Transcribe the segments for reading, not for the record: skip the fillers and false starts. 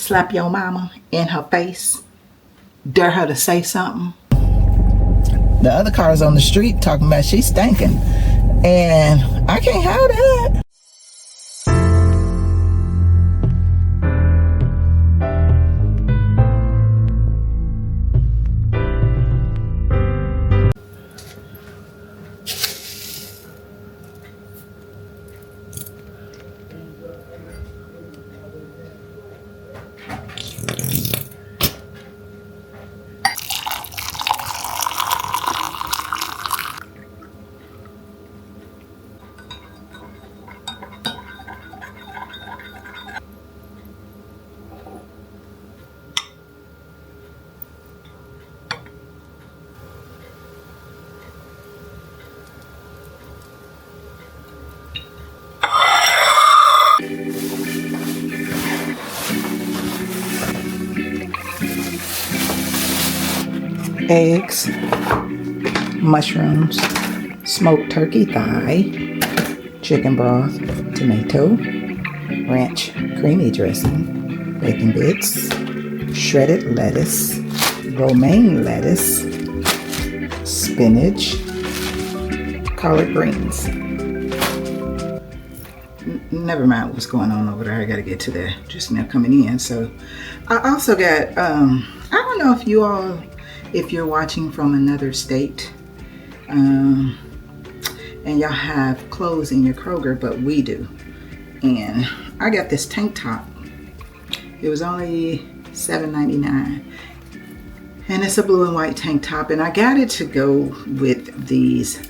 slap your mama in her face, dare her to say something. The other car's on the street talking about she's stinking, and I can't have that. Eggs, mushrooms, smoked turkey thigh, chicken broth, tomato, ranch creamy dressing, bacon bits, shredded lettuce, romaine lettuce, spinach, collard greens. Never mind what's going on over there. I gotta get to that just now coming in. So I also got, I don't know if you all, if you're watching from another state and y'all have clothes in your Kroger, but we do. And I got this tank top. It was only $7.99, and it's a blue and white tank top, and I got it to go with these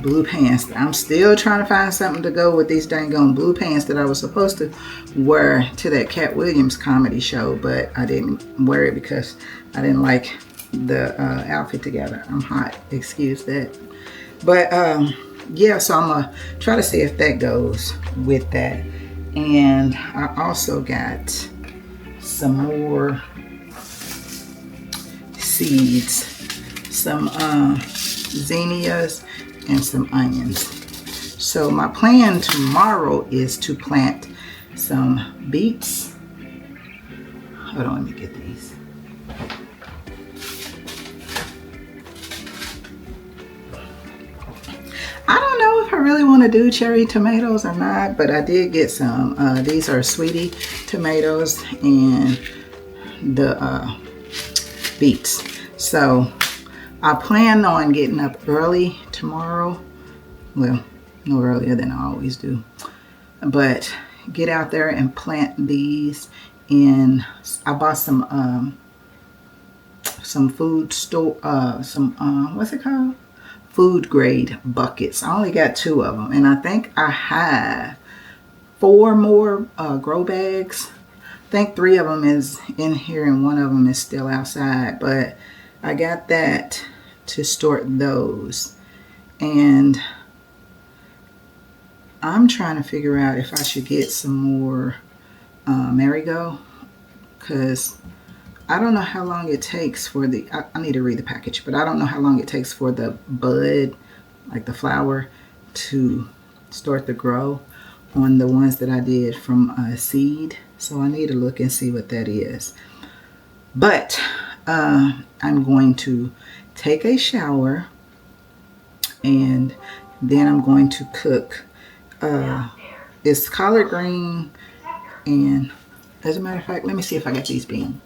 blue pants. I'm still trying to find something to go with these dang on blue pants that I was supposed to wear to that Cat Williams comedy show, but I didn't wear it because I didn't like the outfit together. I'm hot, excuse that. But yeah, so I'm gonna try to see if that goes with that. And I also got some more seeds, some zinnias and some onions. So my plan tomorrow is to plant some beets. Hold on, let me get these. I don't know if I really want to do cherry tomatoes or not, but I did get some. These are sweetie tomatoes and the beets. So I plan on getting up early tomorrow. Well, no earlier than I always do. But get out there and plant these. And I bought some food store, what's it called? Food grade buckets. I only got 2 of them, and I think I have 4 more grow bags. I think 3 of them is in here and 1 of them is still outside, but I got that to store those. And I'm trying to figure out if I should get some more marigold, because I don't know how long it takes for the, I need to read the package, but I don't know how long it takes for the bud, like the flower, to start to grow on the ones that I did from seed. So I need to look and see what that is. But I'm going to take a shower, and then I'm going to cook. It's collard green, and as a matter of fact, let me see if I got these beans.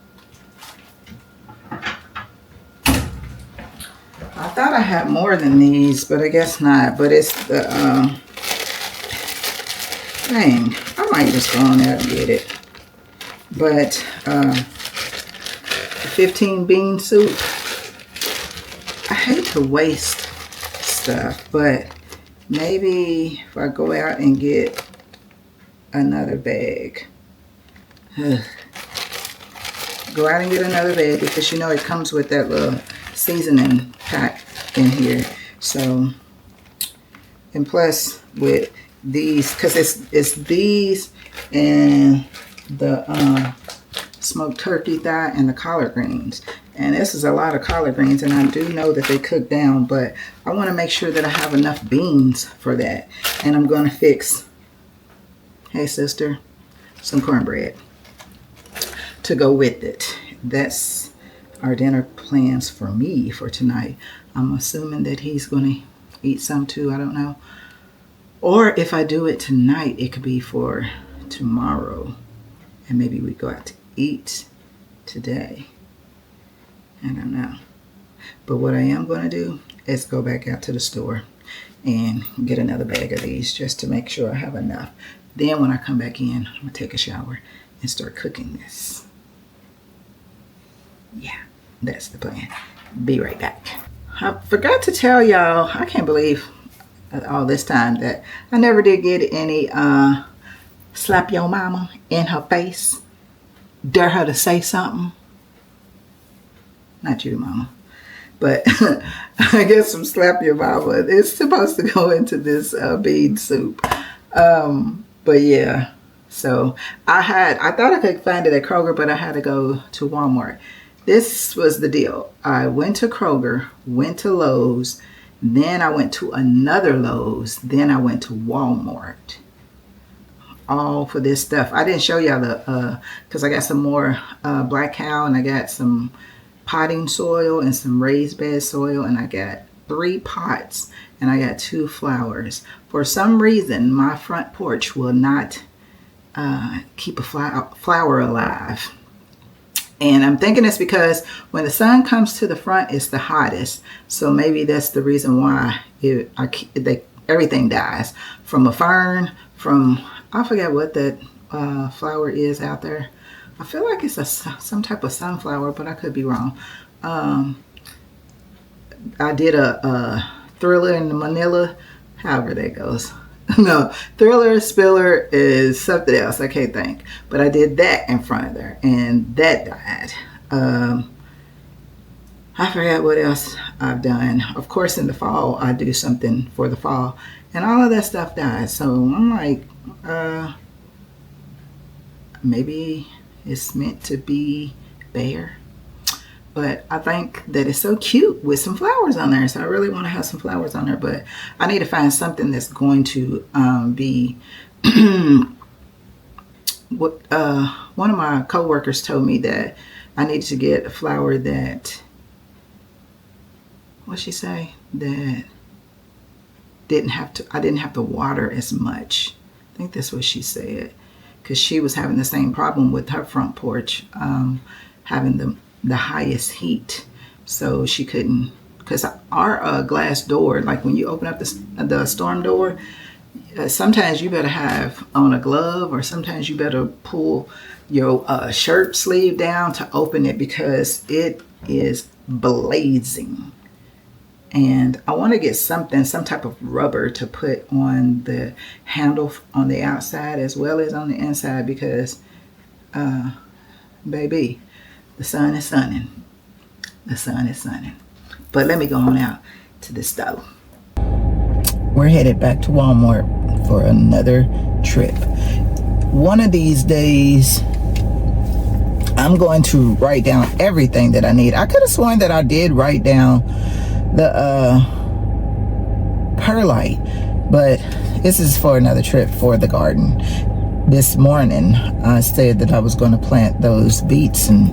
I thought I had more than these, but I guess not. But it's the, dang, I might just go on there and get it. But, 15 bean soup. I hate to waste stuff, but maybe if I go out and get another bag. Go out and get another bag, because you know it comes with that little seasoning pack in here. So, and plus with these, because it's these and the smoked turkey thigh and the collard greens. And this is a lot of collard greens, and I do know that they cook down, but I want to make sure that I have enough beans for that. And I'm going to fix, hey sister, some cornbread. to go with it. That's our dinner plans for me for tonight. I'm assuming that he's going to eat some too. I don't know. Or if I do it tonight, it could be for tomorrow. And maybe we go out to eat today. I don't know. But what I am going to do is go back out to the store and get another bag of these just to make sure I have enough. Then when I come back in, I'm going to take a shower and start cooking this. Yeah, that's the plan. Be right back. I forgot to tell y'all, I can't believe all this time that I never did get any slap your mama in her face. Dare her to say something. Not you, mama. But I guess some slap your mama. It's supposed to go into this bean soup. But yeah. So I thought I could find it at Kroger, but I had to go to Walmart. This was the deal. I went to Kroger, went to Lowe's, then I went to another Lowe's, then I went to Walmart. All for this stuff. I didn't show y'all the, because I got some more black cow, and I got some potting soil and some raised bed soil, and I got 3 pots, and I got 2 flowers. For some reason, my front porch will not keep a flower alive. And I'm thinking it's because when the sun comes to the front, it's the hottest. So maybe that's the reason why everything dies. From a fern, from, I forget what that flower is out there. I feel like it's some type of sunflower, but I could be wrong. I did a Thriller in the Manila, however that goes. No, Thriller Spiller is something else. I can't think. But I did that in front of there, and that died. I forgot what else I've done. Of course, in the fall, I do something for the fall, and all of that stuff died. So I'm like, maybe it's meant to be bare. But I think that it's so cute with some flowers on there. So I really want to have some flowers on there. But I need to find something that's going to be... what one of my co-workers told me that I needed to get a flower that... What'd she say? That I didn't have to water as much. I think that's what she said. Because she was having the same problem with her front porch. Having the highest heat, so she couldn't, because our glass door, like when you open up the storm door, sometimes you better have on a glove, or sometimes you better pull your shirt sleeve down to open it, because it is blazing. And I want to get some type of rubber to put on the handle on the outside as well as on the inside, because baby, the sun is sunning. The sun is sunning. But let me go on out to the stove. We're headed back to Walmart for another trip. One of these days, I'm going to write down everything that I need. I could have sworn that I did write down the perlite, but this is for another trip for the garden. This morning, I said that I was going to plant those beets and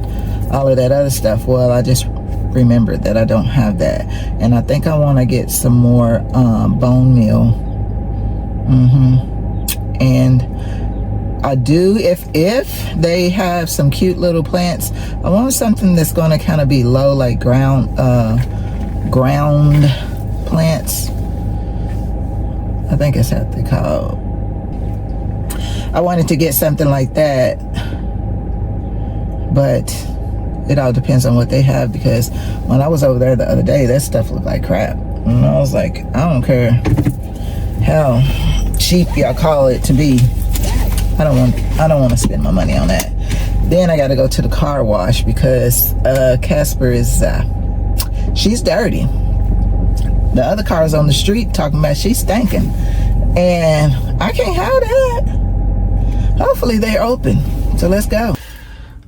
all of that other stuff. Well, I just remembered that I don't have that, and I think I want to get some more bone meal. And I do, if they have some cute little plants, I want something that's going to kind of be low, like ground plants. I think that's what they call. I wanted to get something like that, but it all depends on what they have, because when I was over there the other day, that stuff looked like crap. And I was like, I don't care how cheap y'all call it to be. I don't want to spend my money on that. Then I got to go to the car wash, because Casper is she's dirty. The other car's on the street talking about she's stinking, and I can't have that. Hopefully they're open, so let's go.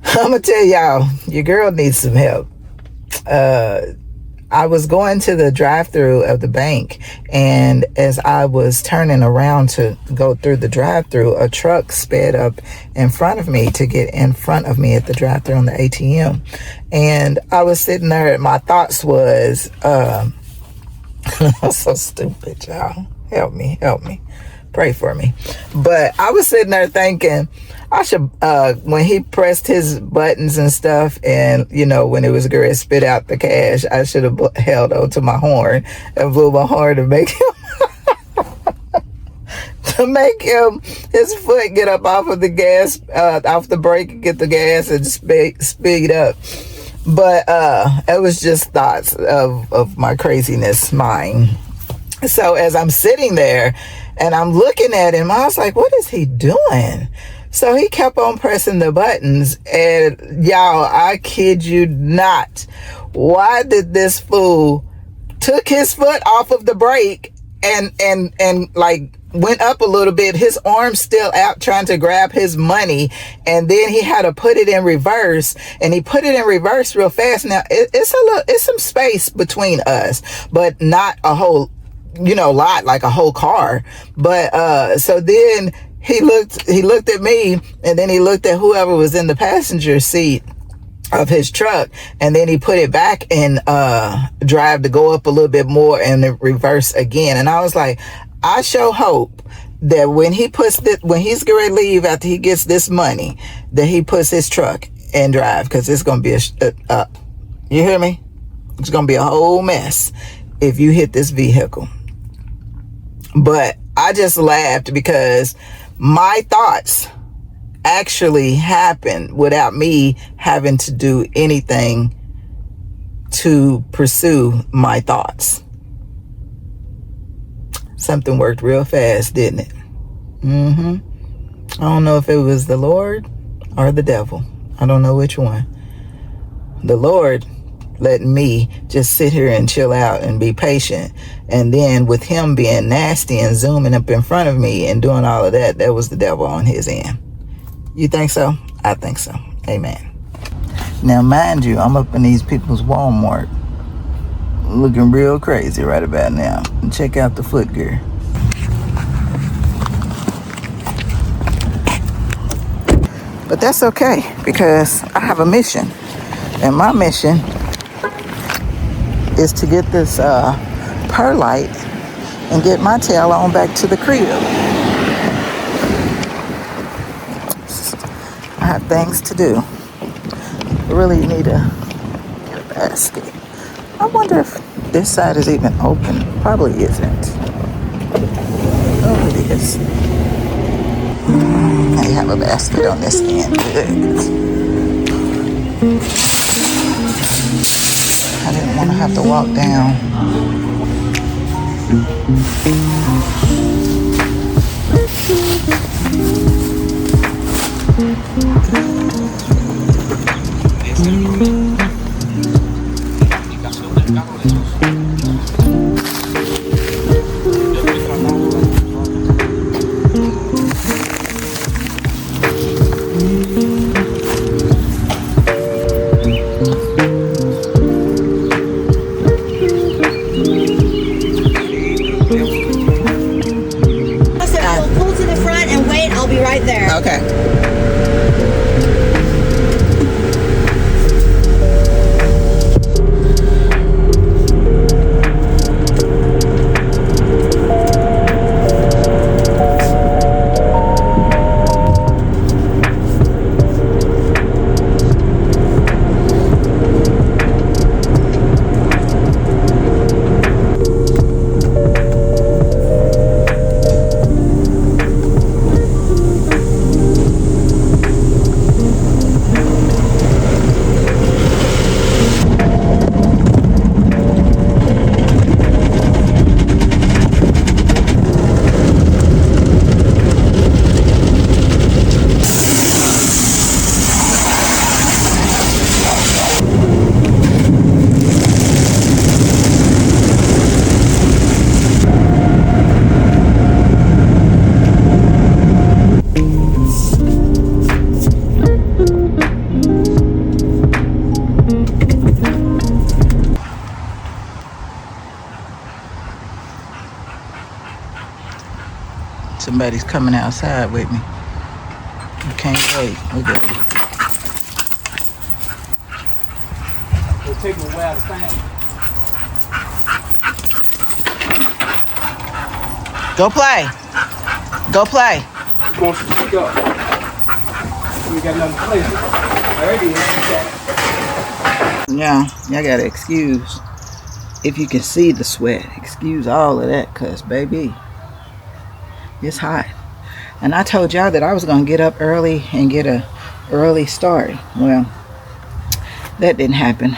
I'm gonna tell y'all, your girl needs some help. I was going to the drive-through of the bank, and as I was turning around to go through the drive-through, a truck sped up in front of me to get in front of me at the drive-through on the ATM. And I was sitting there, and my thoughts was, so stupid, y'all. Help me. Pray for me. But I was sitting there thinking, I should, when he pressed his buttons and stuff, and, you know, when it was going to spit out the cash, I should have held on to my horn and blew my horn to make him, his foot get up off of the gas, off the brake, and get the gas and speed up. But it was just thoughts of my craziness mind. So as I'm sitting there and I'm looking at him, I was like, what is he doing? So he kept on pressing the buttons, and y'all, I kid you not. Why did this fool took his foot off of the brake and like went up a little bit, his arm still out trying to grab his money, and then he had to put it in reverse, and he put it in reverse real fast. Now it's some space between us, but not a whole, you know, lot, like a whole car. But so then he looked at me, and then he looked at whoever was in the passenger seat of his truck, and then he put it back in drive to go up a little bit more and then reverse again. And I was like, I sure hope that when he puts this, when he's going to leave after he gets this money, that he puts his truck in drive, because it's going to be you hear me? It's going to be a whole mess if you hit this vehicle. But I just laughed because my thoughts actually happened without me having to do anything to pursue my thoughts. Something worked real fast, didn't it? I don't know if it was the Lord or the devil. I don't know which one. The Lord letting me just sit here and chill out and be patient. And then with him being nasty and zooming up in front of me and doing all of that, that was the devil on his end. You think so? I think so. Amen. Now, mind you, I'm up in these people's Walmart looking real crazy right about now. And check out the foot gear. But that's okay, because I have a mission. And my mission is to get this perlite and get my tail on back to the crib. I have things to do. I really need to get a basket. I wonder if this side is even open. Probably isn't. Oh, it is. I have a basket on this end. Good. I didn't want to have to walk down. Okay. somebody's coming outside with me. I can't wait. Look at it. It'll take me a while to find it. Go play. Go play. Going to pick up. We got another place. There it is. Yeah, y'all gotta excuse if you can see the sweat. Excuse all of that, cause baby, it's hot. And I told y'all that I was gonna get up early and get a early start. Well, that didn't happen.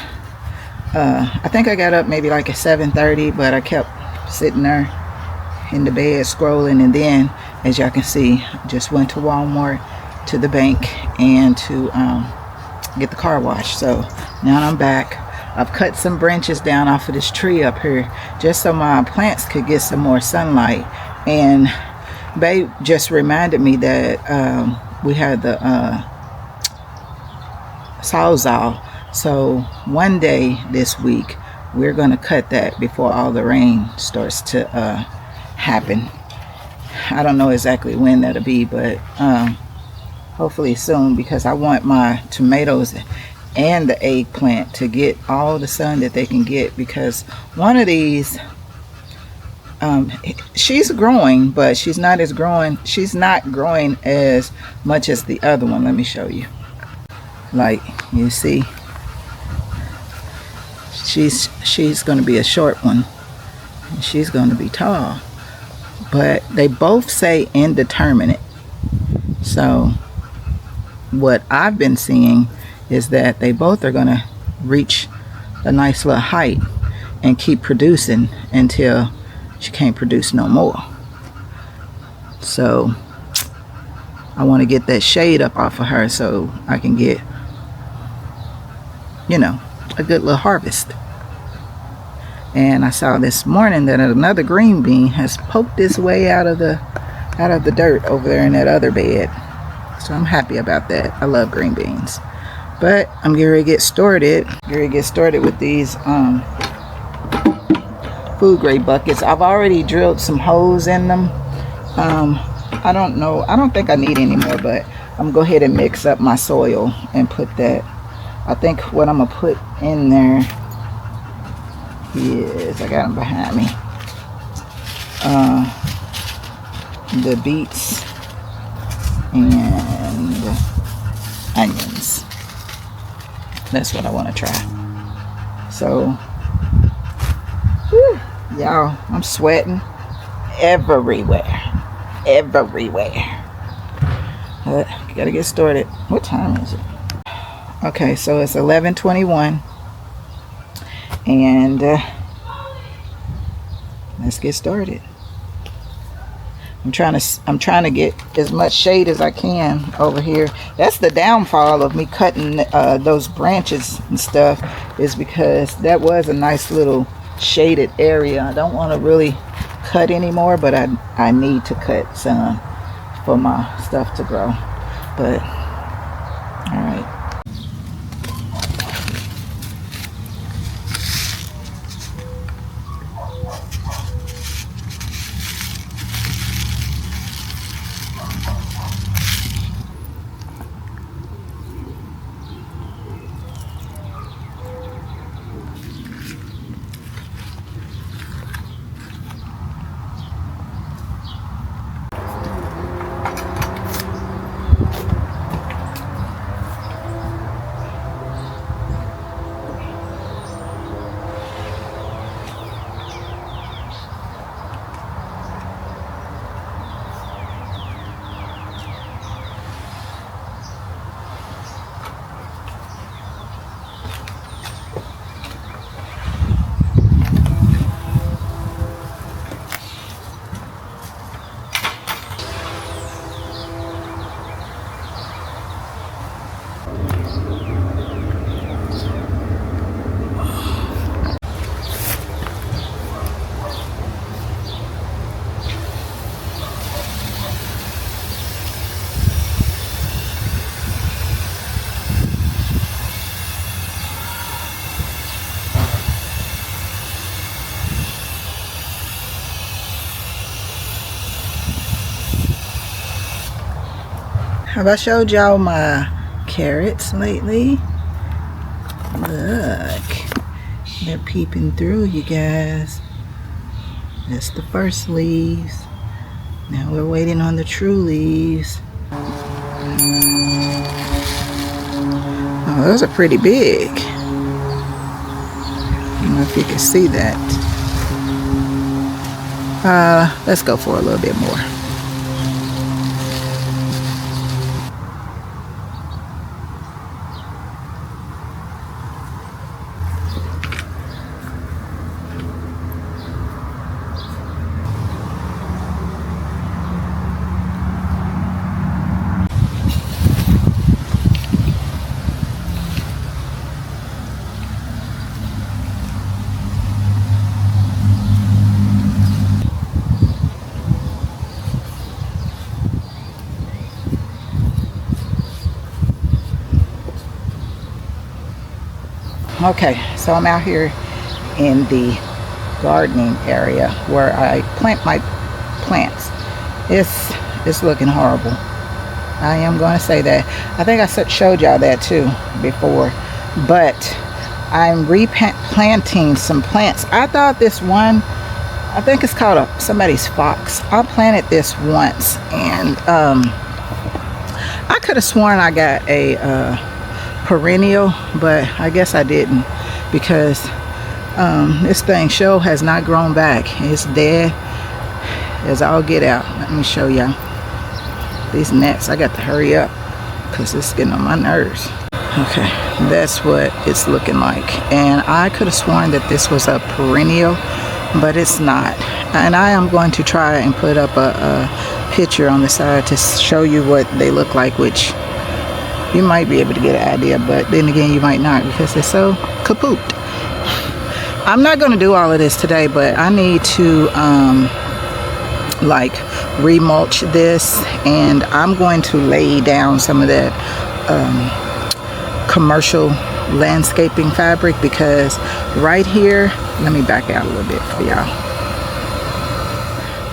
I think I got up maybe like at 7:30, but I kept sitting there in the bed scrolling, and then, as y'all can see, just went to Walmart, to the bank, and to get the car washed. So now I'm back. I've cut some branches down off of this tree up here just so my plants could get some more sunlight. And babe just reminded me that we had the sawzall. So one day this week we're gonna cut that before all the rain starts to happen. I don't know exactly when that'll be, but hopefully soon, because I want my tomatoes and the eggplant to get all the sun that they can get, because one of these she's growing, but she's not growing as much as the other one. Let me show you. Like, you see, she's going to be a short one, and she's going to be tall, but they both say indeterminate. So what I've been seeing is that they both are going to reach a nice little height and keep producing until she can't produce no more. So I want to get that shade up off of her so I can get, you know, a good little harvest. And I saw this morning that another green bean has poked its way out of the dirt over there in that other bed. So I'm happy about that. I love green beans. But I'm getting ready to get started. With these food grade buckets. I've already drilled some holes in them. I don't know. I don't think I need any more, but I'm gonna go ahead and mix up my soil and put that. I think what I'm gonna put in there is, I got them behind me, the beets and onions. That's what I want to try. So, y'all, I'm sweating everywhere. But gotta get started. What time is it? Okay, so it's 11:21, and let's get started. I'm trying to get as much shade as I can over here. That's the downfall of me cutting those branches and stuff, is because that was a nice little shaded area. I don't want to really cut anymore, but I need to cut some for my stuff to grow. But all right. Have I showed y'all my carrots lately? Look, they're peeping through, you guys. That's the first leaves. Now we're waiting on the true leaves. Oh, those are pretty big. I don't know if you can see that. Let's go for a little bit more. Okay, so I'm out here in the gardening area where I plant my plants. It's looking horrible. I am going to say that. I think I showed y'all that too before, but I'm replanting some plants. I thought this one, I think it's called somebody's fox. I planted this once, and I could have sworn I got a perennial, but I guess I didn't, because this thing has not grown back. It's dead as all get out. Let me show y'all these nets. I got to hurry up because it's getting on my nerves. Okay, that's what it's looking like, and I could have sworn that this was a perennial, but it's not. And I am going to try and put up a picture on the side to show you what they look like, which you might be able to get an idea, but then again you might not, because they're so kaput. I'm not going to do all of this today, but I need to like remulch this, and I'm going to lay down some of that commercial landscaping fabric, because right here, let me back out a little bit for y'all.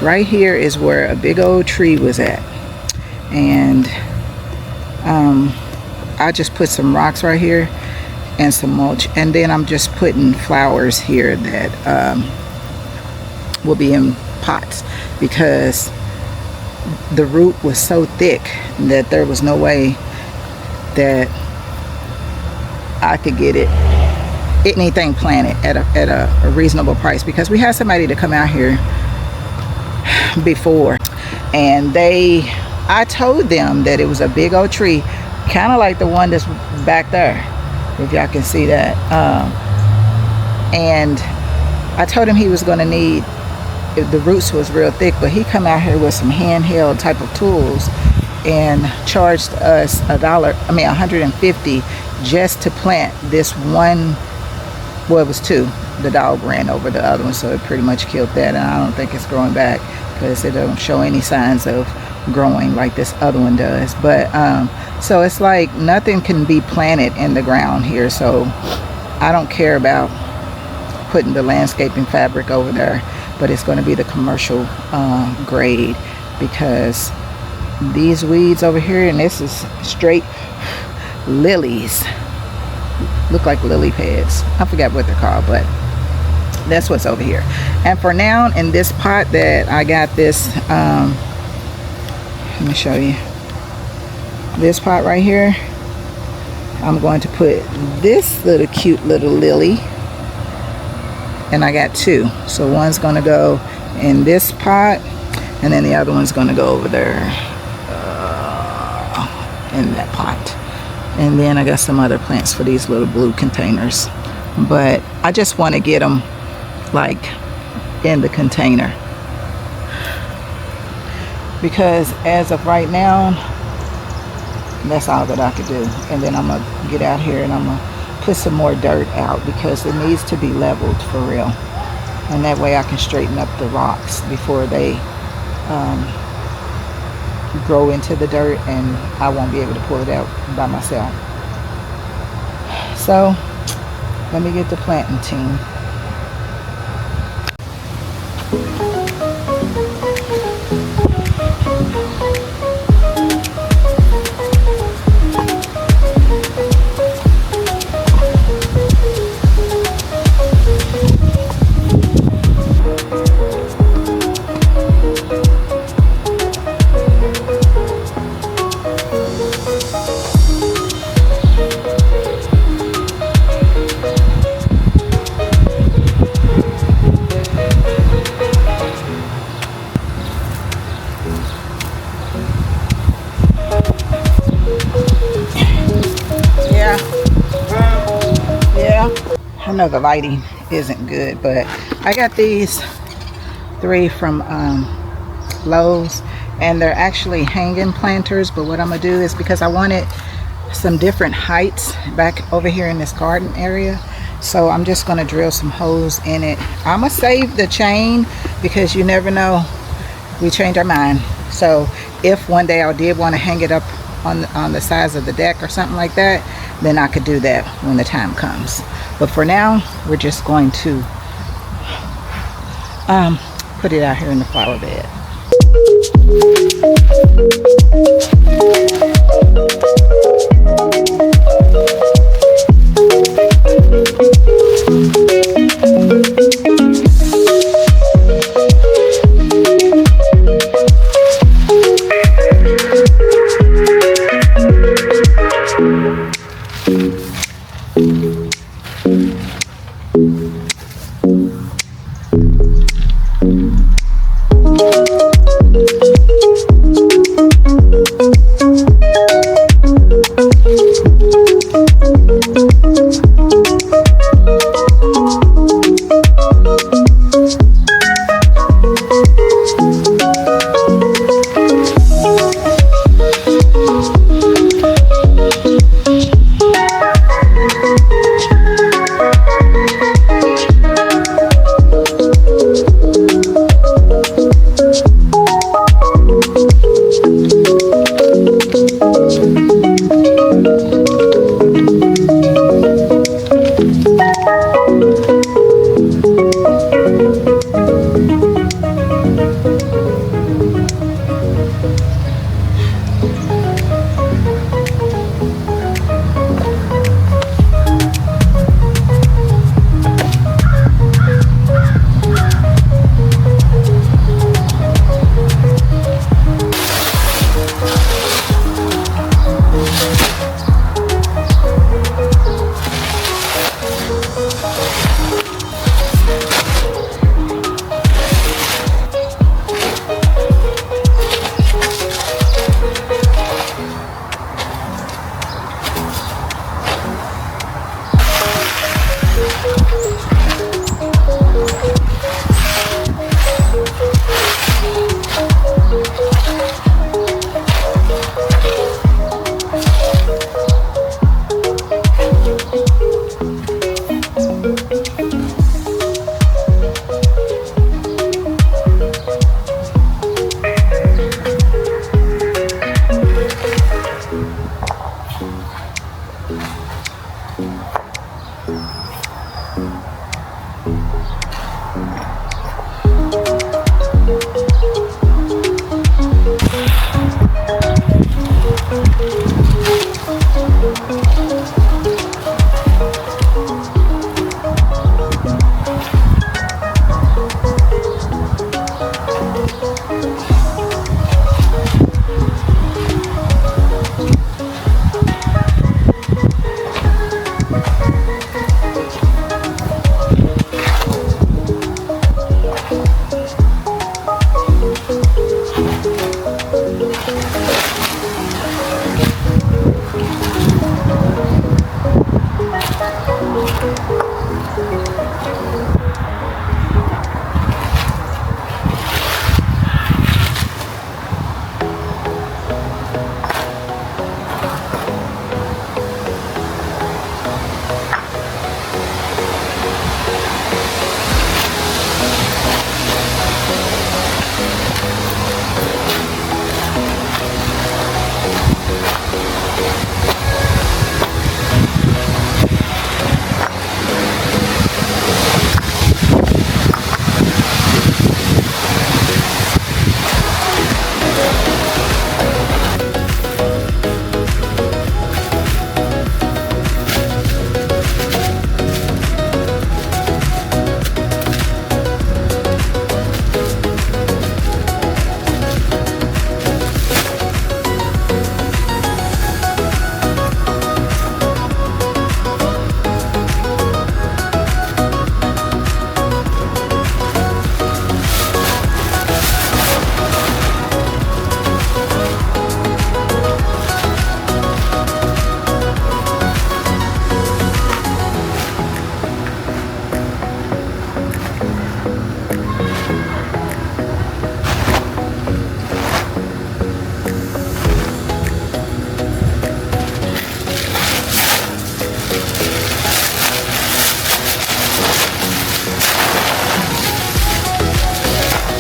Right here is where a big old tree was at, and I just put some rocks right here and some mulch, and then I'm just putting flowers here that will be in pots, because the root was so thick that there was no way that I could get anything planted at a reasonable price, because we had somebody to come out here before, and I told them that it was a big old tree, kind of like the one that's back there, if y'all can see that, and I told him he was going to need, the roots was real thick, but he come out here with some handheld type of tools and charged us $150 just to plant this one. Well, it was two. The dog ran over the other one, so it pretty much killed that, and I don't think it's growing back, because it don't show any signs of growing like this other one does. But so it's like nothing can be planted in the ground here, so I don't care about putting the landscaping fabric over there, but it's going to be the commercial grade, because these weeds over here, and this is straight lilies, look like lily pads. I forgot what they're called, but that's what's over here. And for now, in this pot that I got this, let me show you this pot right here, I'm going to put this little cute little lily, and I got two, so one's going to go in this pot, and then the other one's going to go over there in that pot. And then I got some other plants for these little blue containers, but I just want to get them like in the container, because as of right now, that's all that I could do. And then I'm gonna get out here and I'm gonna put some more dirt out, because it needs to be leveled for real, and that way I can straighten up the rocks before they grow into the dirt, and I won't be able to pull it out by myself. So let me get the planting team. know the lighting isn't good, but I got these 3 from Lowe's, and they're actually hanging planters. But what I'm gonna do is, because I wanted some different heights back over here in this garden area, so I'm just gonna drill some holes in it. I'm gonna save the chain because you never know, we change our mind. So if one day I did want to hang it up on the sides of the deck or something like that, then I could do that when the time comes. But for now, we're just going to put it out here in the flower bed.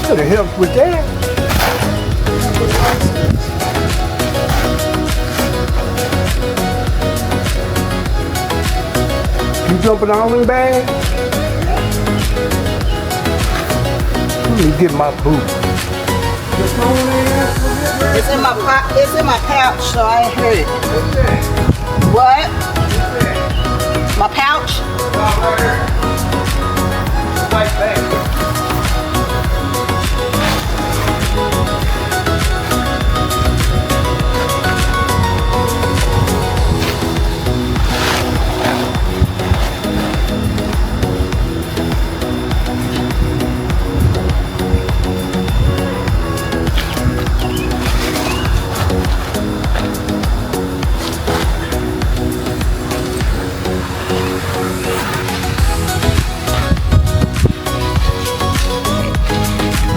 Could have helped with that. You jumping all in the bag? Let me get my boot. It's in my pouch, so I ain't heard it. What's that? What? What's that? My pouch? Right here. White bag.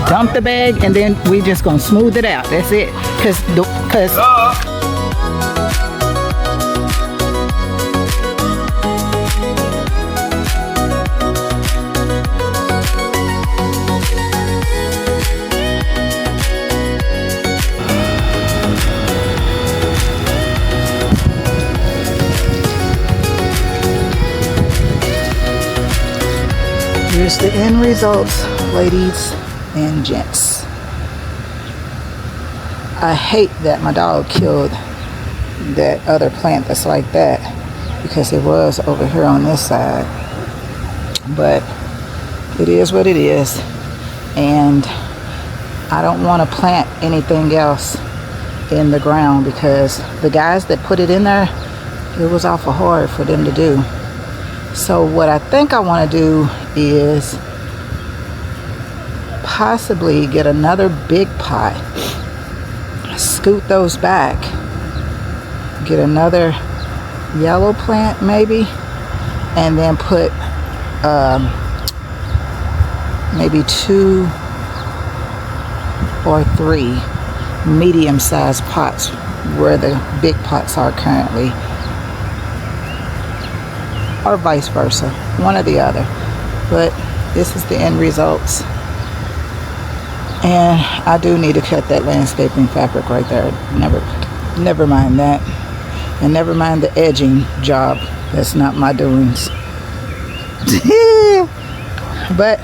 Dump the bag and then we just gonna smooth it out. That's it. Cause here's the end results, ladies and gents. I hate that my dog killed that other plant that's like that, because it was over here on this side. But it is what it is, and I don't want to plant anything else in the ground, because the guys that put it in there, it was awful hard for them to do. So what I think I want to do is possibly get another big pot, scoot those back, get another yellow plant maybe, and then put maybe 2 or 3 medium-sized pots where the big pots are currently, or vice versa, one or the other. But this is the end results. And I do need to cut that landscaping fabric right there. Never mind that. And never mind the edging job. That's not my doings. But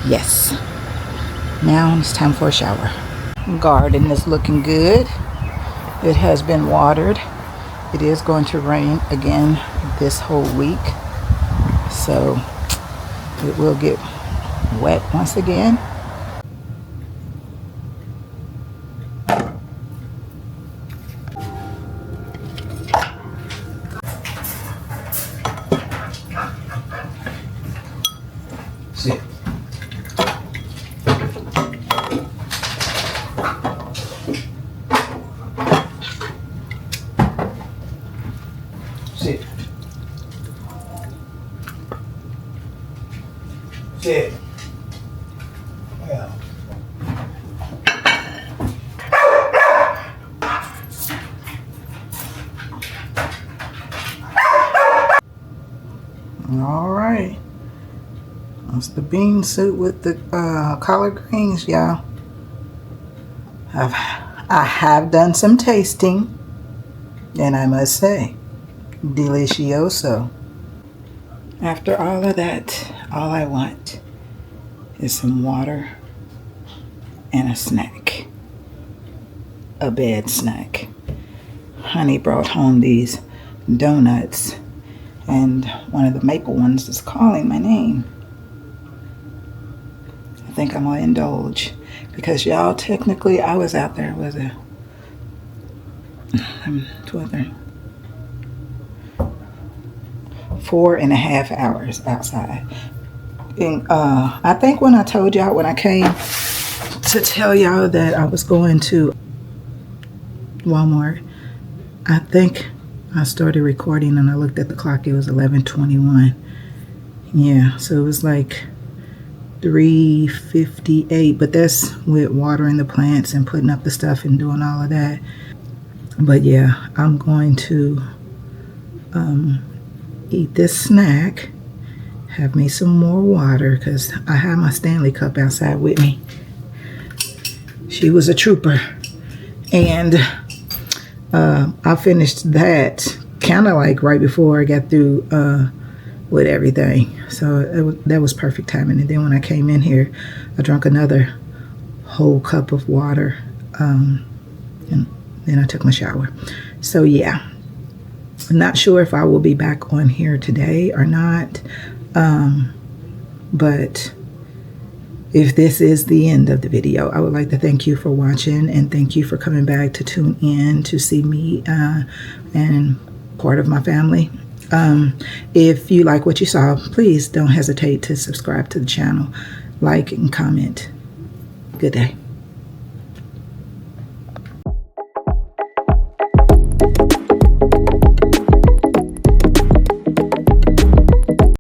yes. Now it's time for a shower. Garden is looking good. It has been watered. It is going to rain again this whole week. So it will get wet once again. Sit. Sit. Sit. Well. All right. That's the bean soup with the collard greens, y'all. I have done some tasting, and I must say, delicioso. After all of that, all I want is some water and a snack. A bed snack. Honey brought home these donuts, and one of the maple ones is calling my name. I think I'm gonna indulge, because y'all, technically I was out there, was it 12:30, 4.5 hours outside. And I think when I told y'all, when I came to tell y'all that I was going to Walmart, I think I started recording and I looked at the clock, it was 11:21. Yeah, so it was like 3:58, but that's with watering the plants and putting up the stuff and doing all of that. But yeah, I'm going to eat this snack, have me some more water, because I have my Stanley cup outside with me, She was a trooper. And I finished that kind of like right before I got through with everything. So that was perfect timing. And then when I came in here, I drank another whole cup of water. And then I took my shower. So yeah, I'm not sure if I will be back on here today or not. But if this is the end of the video, I would like to thank you for watching and thank you for coming back to tune in to see me and part of my family. If you like what you saw, please don't hesitate to subscribe to the channel, like and comment. Good day.